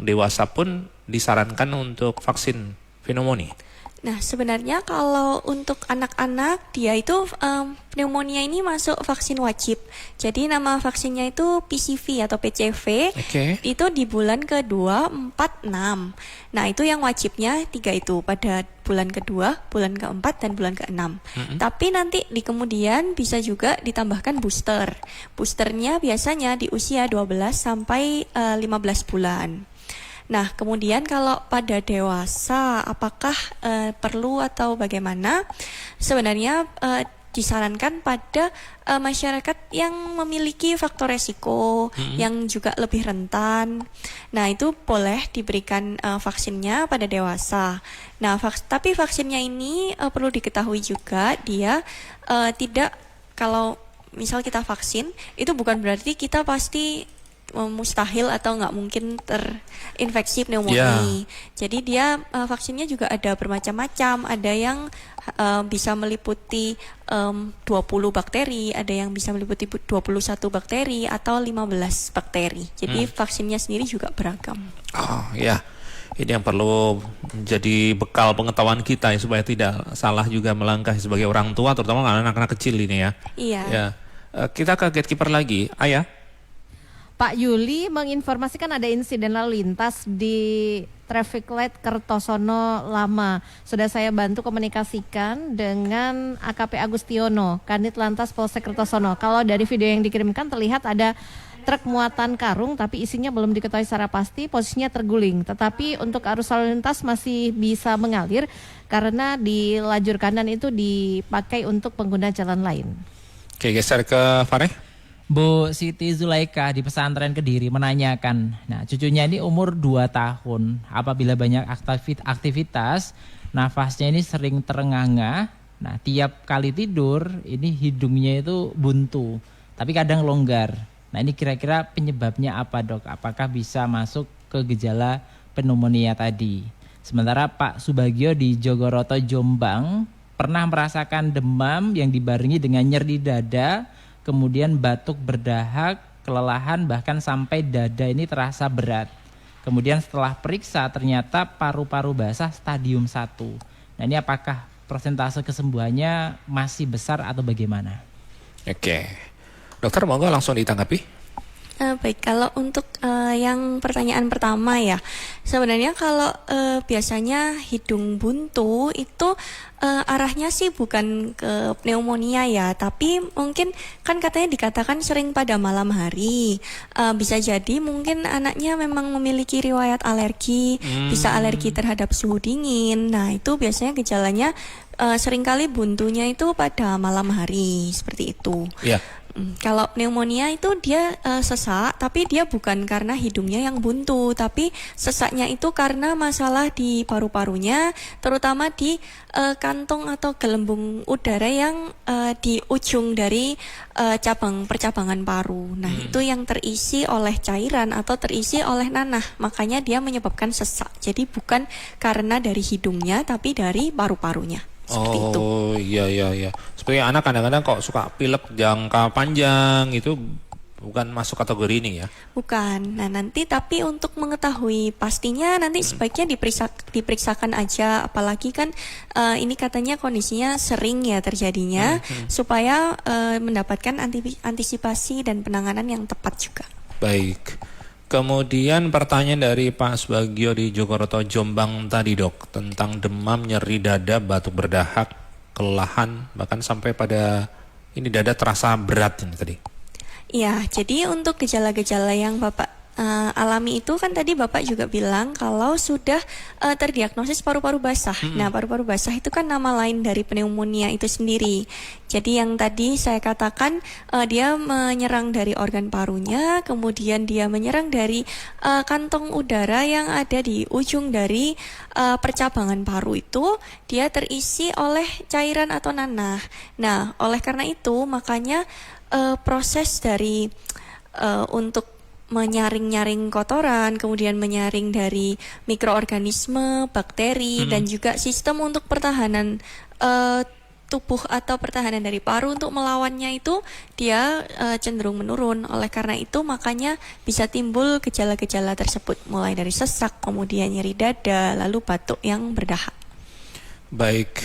dewasa pun disarankan untuk vaksin pneumonia? Nah, sebenarnya kalau untuk anak-anak dia itu pneumonia ini masuk vaksin wajib. Jadi nama vaksinnya itu PCV atau PCV. Itu di bulan ke-2, 4, 6. Nah, itu yang wajibnya 3 itu pada bulan ke-2, bulan ke-4 dan bulan ke-6. Tapi nanti di kemudian bisa juga ditambahkan booster. Boosternya biasanya di usia 12 sampai 15 bulan. Nah, kemudian kalau pada dewasa apakah perlu atau bagaimana? Sebenarnya disarankan pada masyarakat yang memiliki faktor resiko, yang juga lebih rentan. Nah, itu boleh diberikan vaksinnya pada dewasa. Nah, tapi vaksinnya ini perlu diketahui juga dia tidak, kalau misal kita vaksin, itu bukan berarti kita pasti mustahil atau nggak mungkin terinfeksi pneumonia. Jadi dia vaksinnya juga ada bermacam-macam. Ada yang bisa meliputi 20 bakteri, ada yang bisa meliputi 21 bakteri atau 15 bakteri. Jadi vaksinnya sendiri juga beragam. Oh ya, ini yang perlu menjadi bekal pengetahuan kita ya, supaya tidak salah juga melangkah sebagai orang tua, terutama anak-anak kecil ini ya. Iya. Ya. Kita ke gatekeeper lagi, Ayah. Pak Yuli menginformasikan ada insiden lalu lintas di traffic light Kertosono Lama. Sudah saya bantu komunikasikan dengan AKP Agustiono, Kanit Lantas Polsek Kertosono. Kalau dari video yang dikirimkan terlihat ada truk muatan karung tapi isinya belum diketahui secara pasti, posisinya terguling. Tetapi untuk arus lalu lintas masih bisa mengalir karena di lajur kanan itu dipakai untuk pengguna jalan lain. Oke, geser ke Fareh. Bu Siti Zulaika di pesantren Kediri menanyakan, nah cucunya ini umur 2 tahun, apabila banyak aktivitas, nafasnya ini sering terengah-engah, nah tiap kali tidur ini hidungnya itu buntu, tapi kadang longgar. Nah ini kira-kira penyebabnya apa dok? Apakah bisa masuk ke gejala pneumonia tadi? Sementara Pak Subagio di Jogoroto Jombang pernah merasakan demam yang dibarengi dengan nyeri dada, kemudian batuk berdahak, kelelahan, bahkan sampai dada ini terasa berat. Kemudian setelah periksa ternyata paru-paru basah stadium 1. Nah ini apakah persentase kesembuhannya masih besar atau bagaimana? Oke, dokter mau nggak langsung ditanggapi? Baik, kalau untuk yang pertanyaan pertama ya, sebenarnya kalau biasanya hidung buntu itu arahnya sih bukan ke pneumonia ya, tapi mungkin kan katanya dikatakan sering pada malam hari. Bisa jadi mungkin anaknya memang memiliki riwayat alergi, bisa alergi terhadap suhu dingin. Nah itu biasanya gejalanya seringkali buntunya itu pada malam hari, seperti itu. Iya. Kalau pneumonia itu dia sesak, tapi dia bukan karena hidungnya yang buntu, tapi sesaknya itu karena masalah di paru-parunya, terutama di kantong atau gelembung udara yang di ujung dari percabangan paru. Nah itu yang terisi oleh cairan atau terisi oleh nanah, makanya dia menyebabkan sesak. Jadi bukan karena dari hidungnya, tapi dari paru-parunya. Oh iya. Seperti anak kadang-kadang kok suka pilek jangka panjang, itu bukan masuk kategori ini ya? Bukan. Nah nanti tapi untuk mengetahui pastinya nanti sebaiknya diperiksakan aja, apalagi kan ini katanya kondisinya sering ya terjadinya, supaya mendapatkan antisipasi dan penanganan yang tepat juga. Baik. Kemudian pertanyaan dari Pak Subagio di Jogoroto Jombang tadi dok, tentang demam, nyeri dada, batuk berdahak, kelelahan, bahkan sampai pada ini dada terasa berat ini tadi. Iya, jadi untuk gejala-gejala yang Bapak alami itu kan tadi Bapak juga bilang kalau sudah terdiagnosis paru-paru basah. Nah, paru-paru basah itu kan nama lain dari pneumonia itu sendiri. Jadi yang tadi saya katakan dia menyerang dari organ parunya, kemudian dia menyerang dari kantong udara yang ada di ujung dari percabangan paru itu, dia terisi oleh cairan atau nanah. Nah, oleh karena itu makanya proses dari untuk menyaring-nyaring kotoran, kemudian menyaring dari mikroorganisme, bakteri, dan juga sistem untuk pertahanan tubuh atau pertahanan dari paru untuk melawannya itu dia cenderung menurun. Oleh karena itu makanya bisa timbul gejala-gejala tersebut, mulai dari sesak, kemudian nyeri dada, lalu batuk yang berdahak. Baik,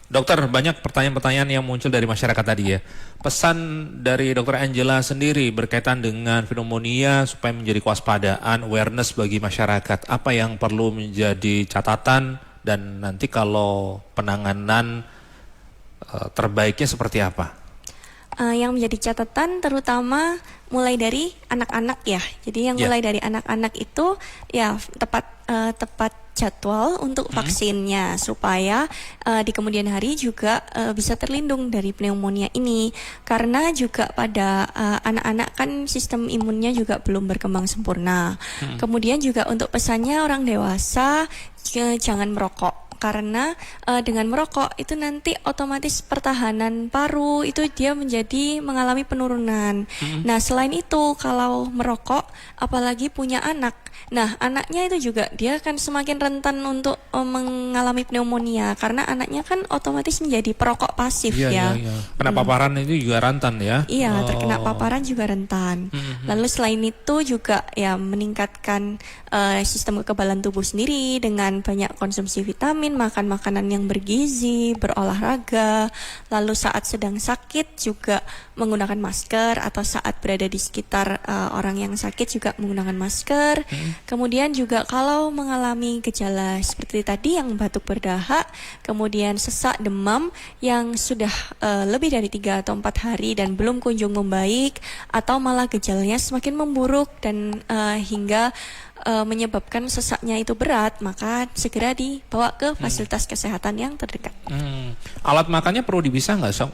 dokter, banyak pertanyaan-pertanyaan yang muncul dari masyarakat tadi ya. Pesan dari Dokter Angela sendiri berkaitan dengan pneumonia supaya menjadi kewaspadaan, awareness bagi masyarakat. Apa yang perlu menjadi catatan dan nanti kalau penanganan terbaiknya seperti apa? yang menjadi catatan terutama mulai dari anak-anak ya. Jadi yang mulai dari anak-anak itu ya tepat jadwal untuk vaksinnya supaya di kemudian hari juga bisa terlindung dari pneumonia ini. Karena juga pada anak-anak kan sistem imunnya juga belum berkembang sempurna. Kemudian juga untuk pesannya orang dewasa jangan merokok. Karena dengan merokok itu nanti otomatis pertahanan paru itu dia mengalami penurunan. Nah selain itu kalau merokok apalagi punya anak, nah anaknya itu juga dia akan semakin rentan untuk mengalami pneumonia karena anaknya kan otomatis menjadi perokok pasif ya. Kena paparan itu juga rentan ya? Iya, terkena paparan juga rentan. Lalu selain itu juga ya meningkatkan sistem kekebalan tubuh sendiri dengan banyak konsumsi vitamin, makan makanan yang bergizi, berolahraga. Lalu saat sedang sakit juga menggunakan masker atau saat berada di sekitar orang yang sakit juga menggunakan masker. Kemudian juga kalau mengalami gejala seperti tadi yang batuk berdahak, kemudian sesak demam yang sudah lebih dari 3 atau 4 hari dan belum kunjung membaik atau malah gejalanya semakin memburuk dan hingga menyebabkan sesaknya itu berat, maka segera dibawa ke fasilitas kesehatan yang terdekat. Alat makannya perlu dipisah nggak, Sob?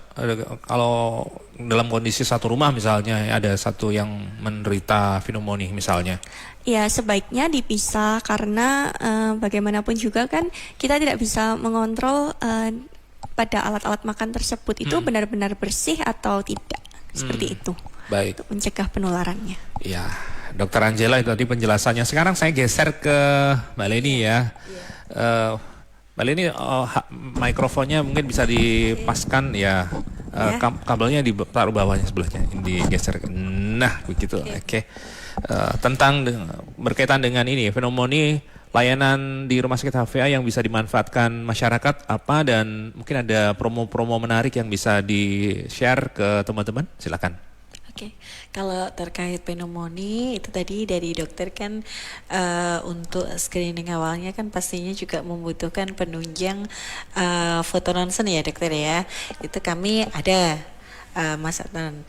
Kalau dalam kondisi satu rumah misalnya ada satu yang menderita pneumonia misalnya. Ya sebaiknya dipisah karena bagaimanapun juga kan kita tidak bisa mengontrol pada alat-alat makan tersebut itu benar-benar bersih atau tidak. Seperti itu. Baik. Untuk mencegah penularannya. Ya, Dokter Angela itu tadi penjelasannya. Sekarang saya geser ke Mbak Leni ya. Mbak Leni, mikrofonnya mungkin bisa dipaskan ya. Kabelnya ditaruh bawahnya sebelahnya, digeser. Nah, begitu. Oke. Tentang berkaitan dengan ini pneumonia, layanan di Rumah Sakit HVA yang bisa dimanfaatkan masyarakat apa, dan mungkin ada promo-promo menarik yang bisa di-share ke teman-teman. Silakan. Oke, kalau terkait pneumonia itu tadi dari dokter kan untuk screening awalnya kan pastinya juga membutuhkan penunjang foto ronsen ya dokter ya. Itu kami ada masa 24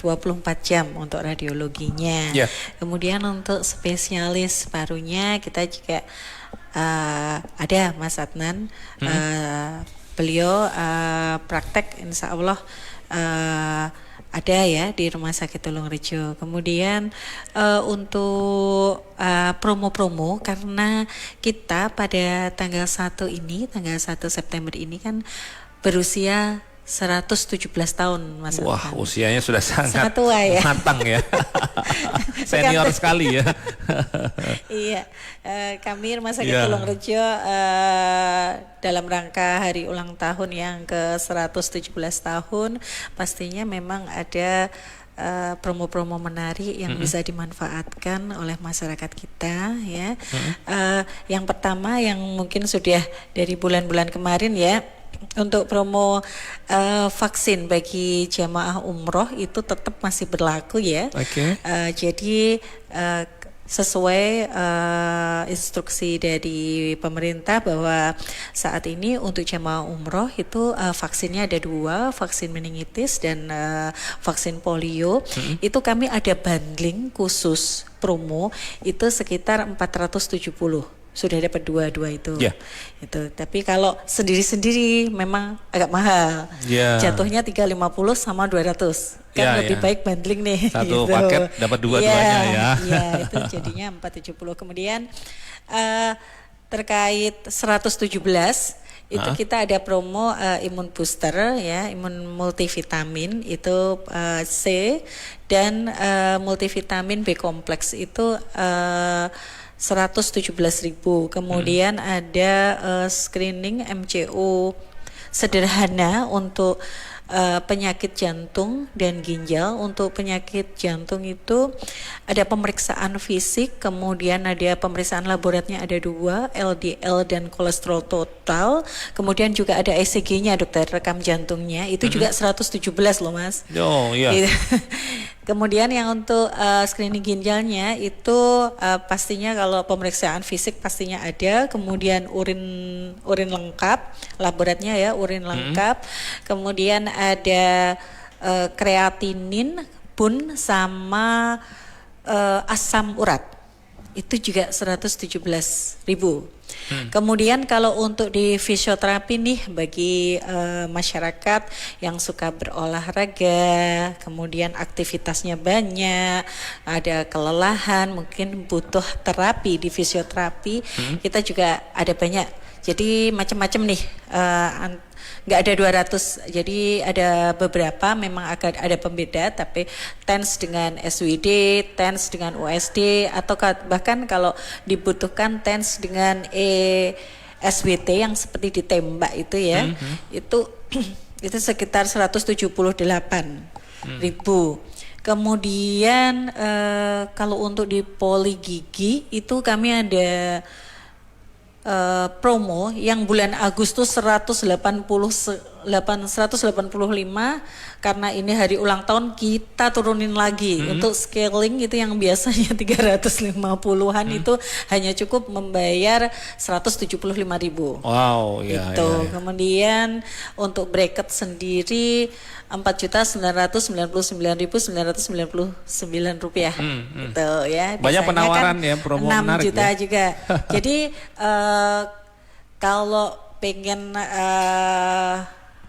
jam untuk radiologinya. Kemudian untuk spesialis parunya kita juga ada Mas Adnan. Beliau praktek insya Allah ada ya di Rumah Sakit Tulungrejo. Kemudian untuk promo-promo karena kita pada tanggal 1 September ini kan berusia 117 tahun Mas. Wah, usianya sudah sangat tua ya. Matang ya. Senior sekali ya. Iya, kami Rumah Sakit Tulungrejo dalam rangka hari ulang tahun yang ke-117 tahun pastinya memang ada promo-promo menarik yang bisa dimanfaatkan oleh masyarakat kita ya. Yang pertama yang mungkin sudah dari bulan-bulan kemarin ya, untuk promo vaksin bagi jamaah umroh itu tetap masih berlaku ya. Jadi sesuai instruksi dari pemerintah bahwa saat ini untuk jamaah umroh itu vaksinnya ada 2, vaksin meningitis dan vaksin polio. Itu kami ada bundling khusus promo itu sekitar 470. Sudah dapat 2 itu. Itu. Tapi kalau sendiri-sendiri memang agak mahal. Jatuhnya 350 sama 200. Kan lebih baik bundling nih. Satu paket dapat 2-duanya ya. Iya, itu jadinya 470. Kemudian terkait 117 itu kita ada promo imun booster ya, imun multivitamin itu C dan multivitamin B kompleks itu 117.000. Kemudian ada screening MCO sederhana untuk penyakit jantung dan ginjal. Untuk penyakit jantung itu ada pemeriksaan fisik, kemudian ada pemeriksaan laboratnya ada 2, LDL dan kolesterol total, kemudian juga ada ECG-nya dokter, rekam jantungnya itu juga 117 loh Mas. Kemudian yang untuk screening ginjalnya itu pastinya kalau pemeriksaan fisik pastinya ada, kemudian urin lengkap, laboratnya ya urin lengkap, kemudian ada kreatinin, bun sama asam urat. Itu juga 117.000. Kemudian kalau untuk di fisioterapi nih bagi masyarakat yang suka berolahraga, kemudian aktivitasnya banyak, ada kelelahan, mungkin butuh terapi di fisioterapi, kita juga ada banyak. Jadi macam-macam nih, nggak ada 200, jadi ada beberapa memang agak ada pembeda, tapi TENS dengan SWD, TENS dengan USD, atau bahkan kalau dibutuhkan TENS dengan SWT yang seperti ditembak itu ya, itu sekitar 178.000. Kemudian kalau untuk di poli gigi itu kami ada promo yang bulan Agustus 185 karena ini hari ulang tahun kita turunin lagi. Untuk scaling itu yang biasanya 350-an itu hanya cukup membayar 175.000. Wow, ya. Gitu. Kemudian untuk bracket sendiri 4.999.999 rupiah. Gitu ya. Banyak Biasanya penawaran kan ya, promo 6 menarik juta ya. juga. Jadi kalau pengen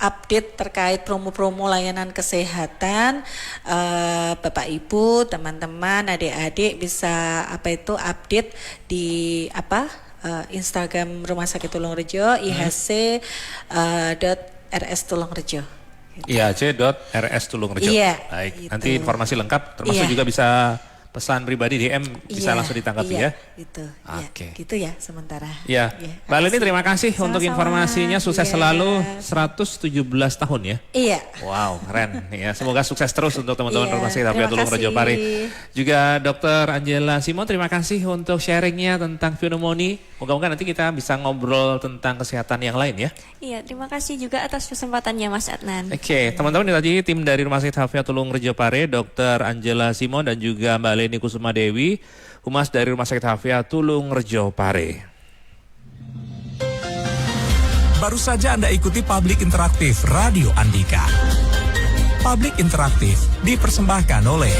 update terkait promo-promo layanan kesehatan, Bapak Ibu, teman-teman, adik-adik bisa update di Instagram Rumah Sakit Tulungrejo, ihc.rs Tulungrejo. IHC.rs Tulungrejo. Iya, Baik, gitu. nanti informasi lengkap termasuk juga bisa pesan pribadi DM bisa langsung ditanggapi ya. Gitu. Oke. Gitu ya sementara. Ya. Mbak Leni terima kasih untuk informasinya, sukses selalu, 117 tahun ya. Iya. Wow, keren ya. Semoga sukses terus untuk teman-teman Rumah Sakit terima Tulungrejo kasih. Pare. Juga Dr. Angela Simon, terima kasih untuk sharingnya tentang pneumonia. Moga-moga nanti kita bisa ngobrol tentang kesehatan yang lain ya. Iya, terima kasih juga atas kesempatannya Mas Adnan. Oke, teman-teman, ini tadi tim dari Rumah Sakit Hafia Tulungrejo Pare, Dr. Angela Simon dan juga Mbak Leni Kusuma Dewi, Humas dari Rumah Sakit Hafia Tulungrejo Pare. Baru saja Anda ikuti Publik Interaktif Radio Andika. Publik Interaktif dipersembahkan oleh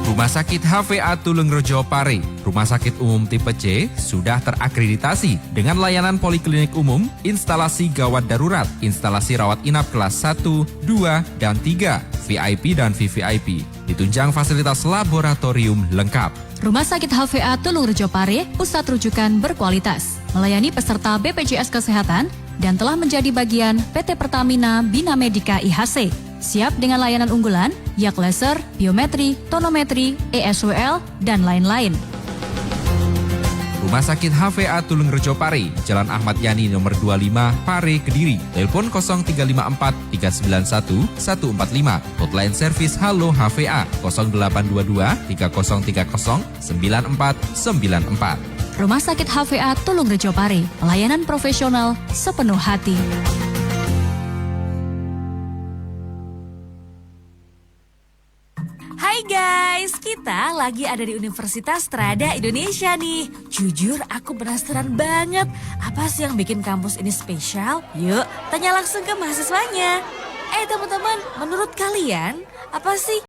Rumah Sakit HVA Tulungrejo Pare, Rumah Sakit Umum Tipe C, sudah terakreditasi dengan layanan poliklinik umum, instalasi gawat darurat, instalasi rawat inap kelas 1, 2, dan 3, VIP dan VVIP, ditunjang fasilitas laboratorium lengkap. Rumah Sakit HVA Tulungrejo Pare, pusat rujukan berkualitas, melayani peserta BPJS Kesehatan dan telah menjadi bagian PT Pertamina Bina Medica IHC. Siap dengan layanan unggulan, yak laser, biometri, tonometri, ESWL, dan lain-lain. Rumah Sakit HVA Tulungrejo Pare, Jalan Ahmad Yani nomor 25, Pare, Kediri. Telepon 0354 391 145. Hotline service Halo HVA 0822 3030 9494. Rumah Sakit HVA Tulungrejo Pare, pelayanan profesional sepenuh hati. Hai guys, kita lagi ada di Universitas Trada Indonesia nih. Jujur aku penasaran banget, apa sih yang bikin kampus ini spesial? Yuk, tanya langsung ke mahasiswanya. Teman-teman, menurut kalian apa sih